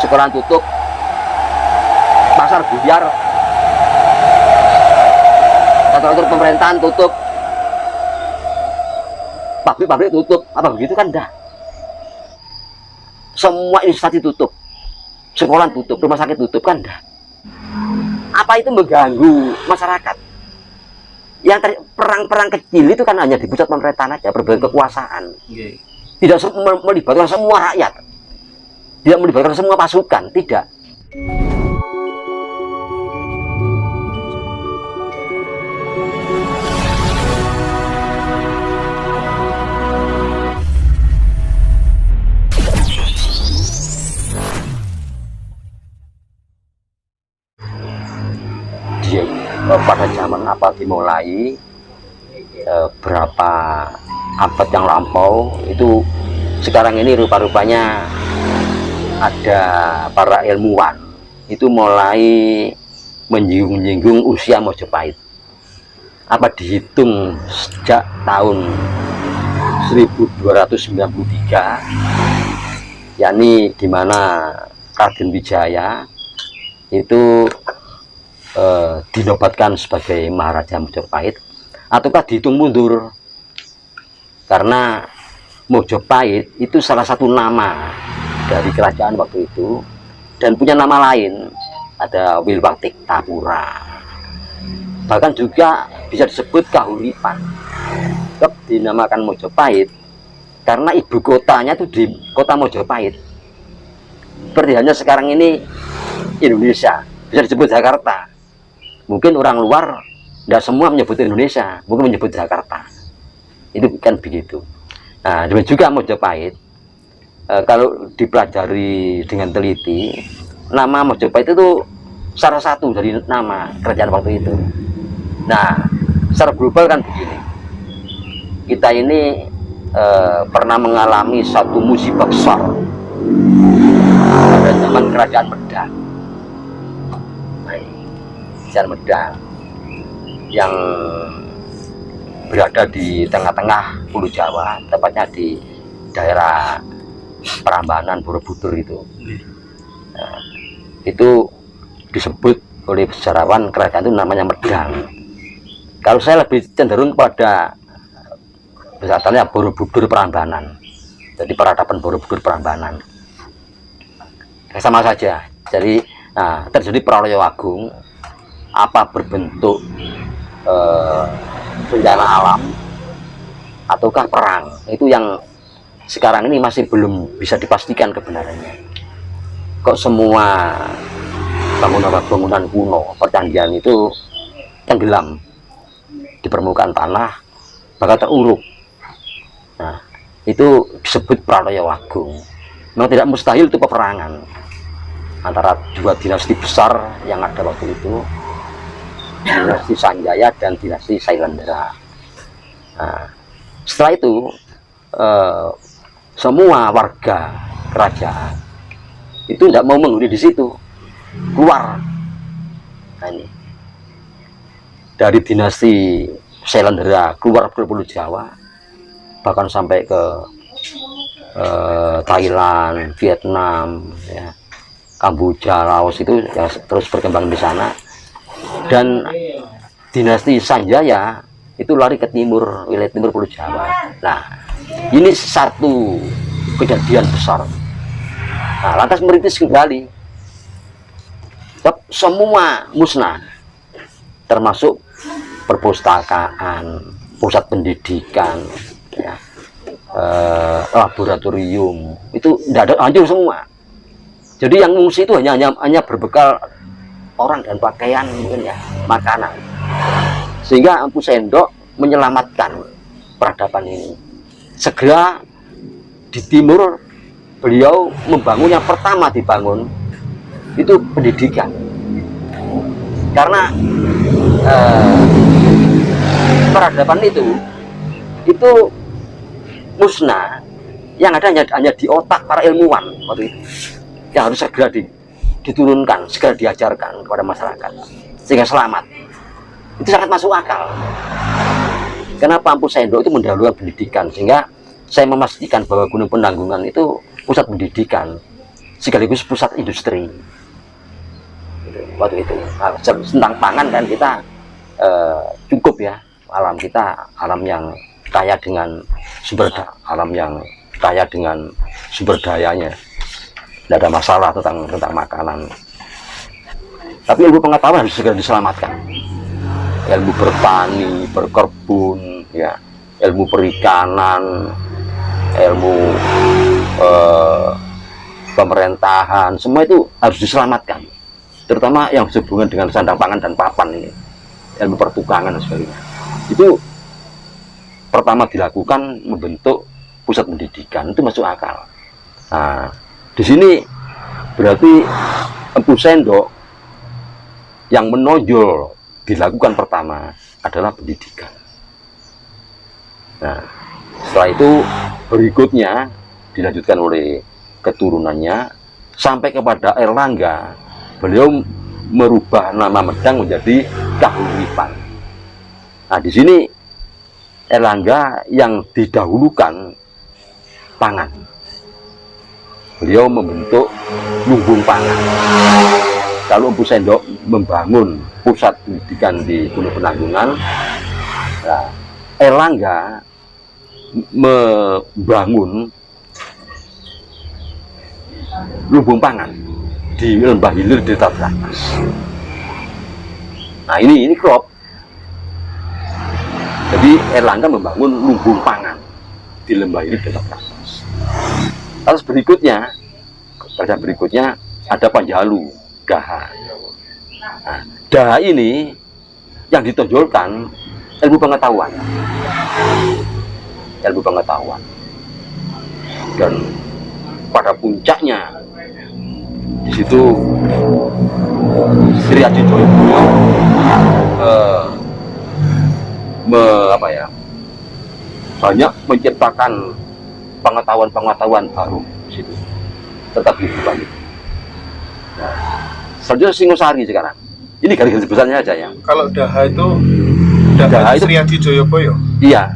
sekolah tutup, pasar buyar, kantor-kantor pemerintahan tutup, pabrik-pabrik tutup, apa begitu kan dah. Semua instansi tutup, sekolah tutup, rumah sakit tutup kan dah. Apa itu mengganggu masyarakat? Yang perang-perang kecil itu kan hanya di pusat pemerintahan aja, berbagai kekuasaan. Tidak melibatkan semua rakyat, tidak melibatkan semua pasukan, tidak. Pada zaman apa dimulai, berapa abad yang lampau itu, sekarang ini rupa-rupanya ada para ilmuwan itu mulai menyinggung usia Mojopahit. Apa dihitung sejak tahun 1293, yakni di mana Raden Wijaya itu dinobatkan sebagai Maharaja Mojopahit, ataukah dihitung mundur karena Mojopahit itu salah satu nama dari kerajaan waktu itu dan punya nama lain, ada Wilwatik Tapura, bahkan juga bisa disebut Kahuripan. Tetap dinamakan Mojopahit karena ibu kotanya itu di kota Mojopahit. Seperti hanya sekarang ini Indonesia bisa disebut Jakarta. Mungkin orang luar tidak semua menyebut Indonesia, mungkin menyebut Jakarta. Itu kan begitu. Nah, demikian juga Mojopahit. Kalau dipelajari dengan teliti, nama Mojopahit itu salah satu dari nama kerajaan waktu itu. Nah, secara global kan begini. Kita ini pernah mengalami satu musibah besar pada zaman kerajaan Medang. Kerajaan Medang yang berada di tengah-tengah Pulau Jawa, tepatnya di daerah Prambanan, Borobudur itu. Nah, itu disebut oleh sejarawan kerajaan itu namanya Medang. Kalau saya lebih cenderung pada besatannya Borobudur Prambanan. Jadi peradaban Borobudur Prambanan sama saja. Jadi terjadi Pralaya Agung, apa berbentuk bencana alam ataukah perang, itu yang sekarang ini masih belum bisa dipastikan kebenarannya. Kok semua bangunan-bangunan kuno percandingan itu tenggelam di permukaan tanah, bakal teruruk. Nah, itu disebut Pralaya Agung. Memang tidak mustahil itu peperangan antara dua dinasti besar yang ada waktu itu, dinasti Sanjaya dan dinasti Sailendra. Nah, setelah itu semua warga kerajaan itu tidak mau menghuni di situ, keluar. Nah, ini dari dinasti Sailendra keluar ke Pulau Jawa, bahkan sampai ke Thailand, Vietnam, ya, Kamboja, Laos, itu ya, terus berkembang di sana. Dan dinasti Sanjaya itu lari ke timur, wilayah timur Pulau Jawa. Nah, ini satu kejadian besar. Nah, lantas merintis kembali, semua musnah, termasuk perpustakaan, pusat pendidikan, ya, laboratorium, itu tidak ada, hancur semua. Jadi yang ngungsi itu hanya berbekal orang dan pakaian, mungkin ya, makanan. Sehingga Empu Sendok menyelamatkan peradaban ini. Segera di timur beliau membangun, yang pertama dibangun itu pendidikan. Karena peradaban itu musnah, yang ada hanya di otak para ilmuwan waktu itu, yang harus segera diturunkan, segera diajarkan kepada masyarakat sehingga selamat. Itu sangat masuk akal. Kenapa Empu Sendok itu mendahulukan pendidikan, sehingga saya memastikan bahwa Gunung Penanggungan itu pusat pendidikan, sekaligus pusat industri. Waktu itu nah, tentang pangan kan kita cukup ya, alam kita alam yang kaya dengan alam yang kaya dengan sumber dayanya, tidak ada masalah tentang makanan. Tapi ilmu pengetahuan harus segera diselamatkan. Ilmu bertani, berkebun, ya, ilmu perikanan, ilmu pemerintahan, semua itu harus diselamatkan. Terutama yang berhubungan dengan sandang pangan dan papan ini, ilmu pertukangan dan sebagainya. Itu pertama dilakukan membentuk pusat pendidikan, itu masuk akal. Nah, di sini berarti Empu Sendok yang menonjol dilakukan pertama adalah pendidikan. Nah, setelah itu berikutnya dilanjutkan oleh keturunannya sampai kepada Erlangga. Beliau merubah nama Medang menjadi Kahuripan. Nah, di sini Erlangga yang didahulukan pangan. Beliau membentuk lumbung pangan. Kalau Empu Sendok membangun pusat pendidikan di Gunung Penanggungan, nah, Erlangga membangun lumbung pangan di Lembah Hilir di Berantas. Nah, ini klop. Jadi Erlangga membangun lumbung pangan di Lembah Hilir di Berantas. Terus berikutnya, kerja berikutnya ada Panjalu, Daha. Nah, Daha ini yang ditonjolkan ilmu pengetahuan. Ilmu pengetahuan. Dan pada puncaknya di situ Sri Adi Joyoboyo banyak menciptakan pengetahuan baru di situ, tetap kehidupan itu. Nah, selanjutnya Singosari sekarang. Ini garis besarnya aja ya. Kalau Daha itu Sri Adi Joyoboyo. Iya,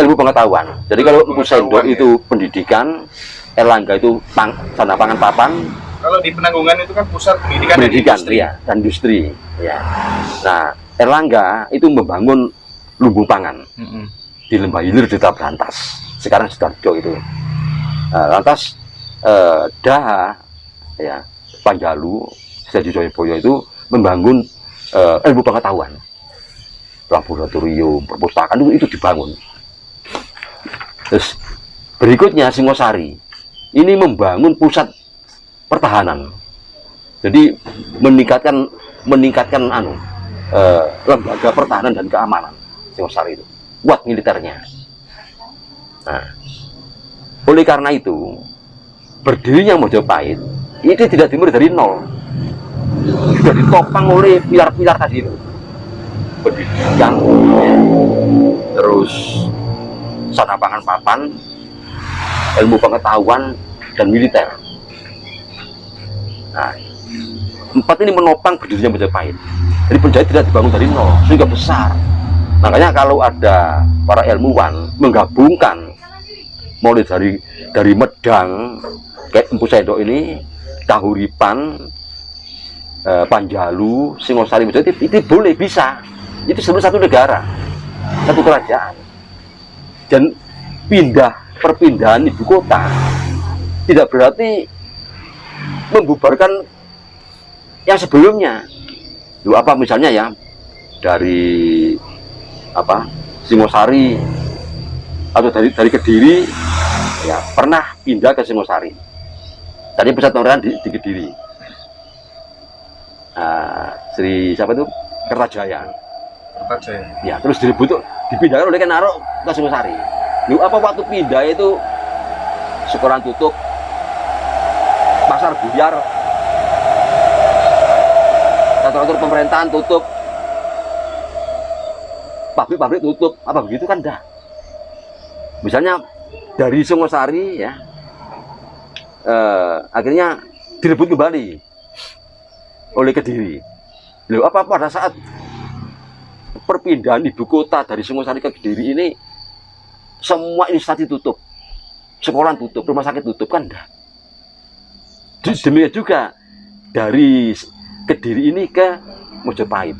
ilmu pengetahuan. Jadi kalau Empu Sendok itu pendidikan, Erlangga itu sandang pangan papan. Kalau di Penanggungan itu kan pusat pendidikan dan industri. Ya, dan industri. Ya. Nah, Erlangga itu membangun lumbung pangan di Lembah Hilir di Berantas. Sekarang Sidoarjo itu. Nah, lantas Daha, ya, Panjalu, Sri Adi Joyoboyo itu membangun ilmu pengetahuan, laboratorium, perpustakaan itu dibangun. Terus berikutnya Singosari ini membangun pusat pertahanan. Jadi meningkatkan lembaga pertahanan dan keamanan Singosari itu, kuat militernya. Nah, oleh karena itu berdirinya Mojopahit ini tidak dimulai dari nol, sudah ditopang oleh pilar-pilar tadi itu, pendidikan, terus sandang pangan papan, ilmu pengetahuan, dan militer. Nah, empat ini menopang berdirinya Majapahit. Jadi Penjahit tidak dibangun dari nol, sehingga besar. Makanya kalau ada para ilmuwan menggabungkan mulai dari Medang, kayak Empu Sendok ini, Kahuripan, Panjalu, Singosari, Majapahit, itu boleh, bisa. Itu sebenarnya satu negara, satu kerajaan. Dan perpindahan ibu kota tidak berarti membubarkan yang sebelumnya. Lu apa misalnya ya, dari Singosari atau dari Kediri ya pernah pindah ke Singosari. Tadi pusat pemerintahan di Kediri. Sri siapa itu? Kertajaya. Ya, terus dipindahkan oleh Kenaro ke Singosari. Lu apa waktu pindah itu sekolahan tutup, pasar buyar, kantor-kantor pemerintahan tutup, pabrik-pabrik tutup, apa begitu kan dah. Misalnya dari Singosari ya, akhirnya direbut kembali oleh Kediri. Lalu apa pada saat perpindahan ibu kota dari Singosari ke Kediri ini, semua instansi tutup, sekolah tutup, rumah sakit tutup kan dah. Demikian juga dari Kediri ini ke Mojopahit,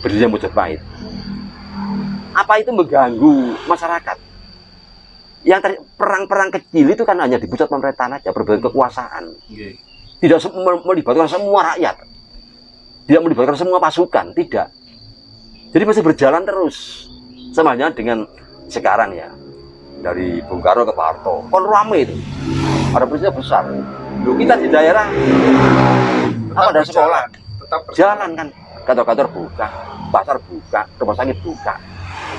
berdirinya Mojopahit. Apa itu mengganggu masyarakat? Yang perang-perang kecil itu kan hanya di pusat pemerintahan aja, perbedaan kekuasaan. Tidak melibatkan semua rakyat, tidak melibatkan semua pasukan, tidak. Jadi masih berjalan terus, sama halnya dengan sekarang ya, dari Bung Karno ke Pak Harto, kon rame itu, ada peristiwa besar. Loh, kita di daerah, apa ada sekolah, tetap jalan kan, kantor-kantor buka, pasar buka, rumah sakit buka,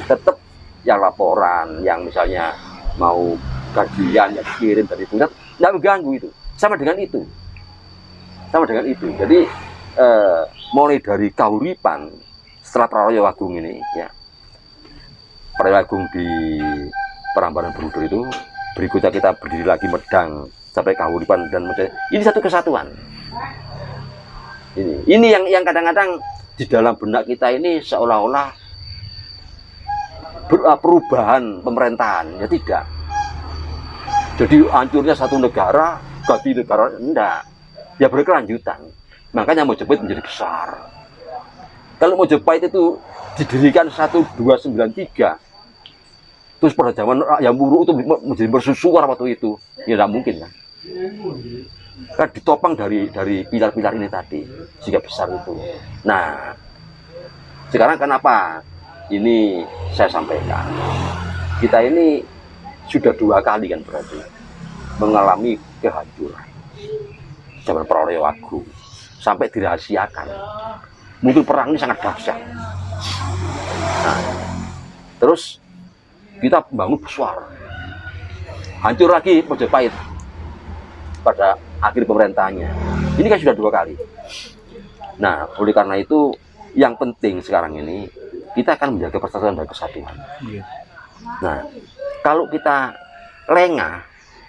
tetap yang laporan, yang misalnya mau gajian yang dikirim dari pusat, nggak mengganggu itu, sama dengan itu, sama dengan itu. Jadi mulai dari Kahuripan setelah Prayowagung ini ya, Prayowagung di Prambanan Borobudur itu, berikutnya kita berdiri lagi Medang sampai Kahuripan dan Medang. Ini satu kesatuan. Ini yang kadang-kadang di dalam benak kita ini seolah-olah perubahan pemerintahan, ya tidak. Jadi hancurnya satu negara, ganti negara, enggak. Ya berkelanjutan. Makanya Mojopahit menjadi besar. Kalau Mojopahit itu didirikan 1293, terus pada zaman yang buruk itu menjadi bersusuar waktu itu, ya tidak mungkin kan? Kan ditopang dari pilar-pilar ini tadi, sehingga besar itu. Nah, sekarang kenapa ini saya sampaikan? Kita ini sudah 2 kali kan berarti mengalami kehancuran. Zaman Prayowagung sampai dirahasiakan. Mungkin perang ini sangat dahsyat. Nah, terus kita bangun besar, hancur lagi Mojopahit pada akhir pemerintahannya. Ini kan sudah 2 kali. Nah, oleh karena itu yang penting sekarang ini kita akan menjaga persatuan dan kesatuan. Nah, kalau kita lengah,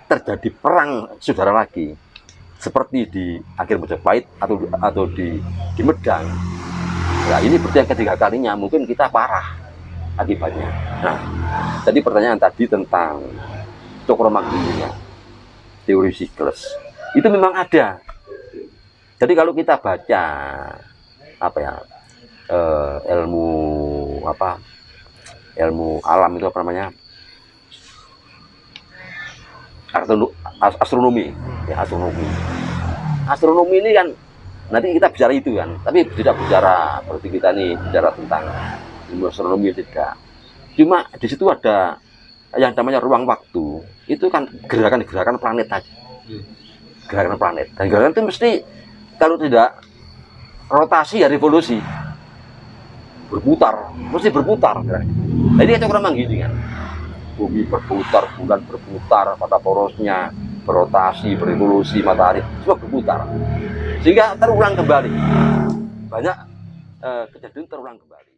terjadi perang saudara lagi, seperti di akhir Mojopahit atau di Medang. Nah, ini berarti yang ketiga kalinya, mungkin kita parah akibatnya. Nah, jadi pertanyaan tadi tentang Cokromanggilnya, teori siklus, itu memang ada. Jadi kalau kita baca apa ya, ilmu alam itu apa namanya, astronomi ya, astronomi ini kan nanti kita bicara itu kan, tapi tidak bicara berarti kita nih bicara tentang ilmu astronomi, tidak. Cuma di situ ada yang namanya ruang waktu, itu kan gerakan-gerakan planet aja, gerakan planet, dan gerakan itu mesti kalau tidak rotasi ya revolusi, berputar, mesti berputar. Nah, ini Cokromanggil kan, bumi berputar, bulan berputar, pada porosnya berotasi, berevolusi, matahari semua berputar, sehingga terulang kembali, banyak kejadian terulang kembali.